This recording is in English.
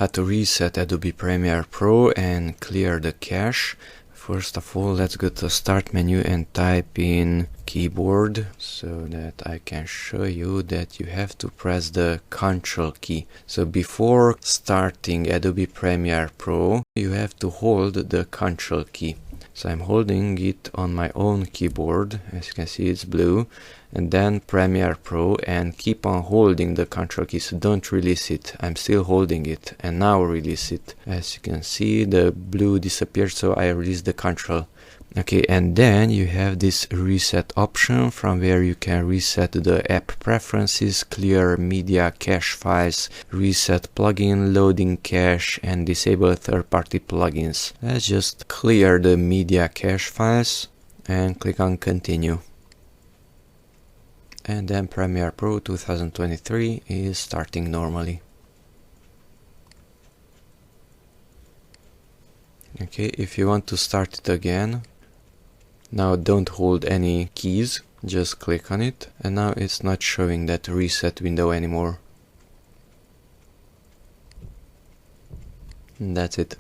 how to reset Adobe Premiere Pro and clear the cache. First of all, let's go to Start menu and type in keyboard so that I can show you that you have to press the Ctrl key. So before starting Adobe Premiere Pro, you have to hold the Ctrl key. So I'm holding it on my own keyboard, as you can see it's blue, and then Premiere Pro, and keep on holding the Ctrl key, so don't release it. I'm still holding it, and now release it. As you can see, the blue disappeared, so I release the Ctrl. Okay, and then you have this reset option from where you can reset the app preferences, clear media cache files, reset plugin loading cache, and disable third-party plugins. Let's just clear the media cache files and click on continue. And then Premiere Pro 2023 is starting normally. Okay, if you want to start it again, now don't hold any keys, just click on it, and now it's not showing that reset window anymore. And that's it.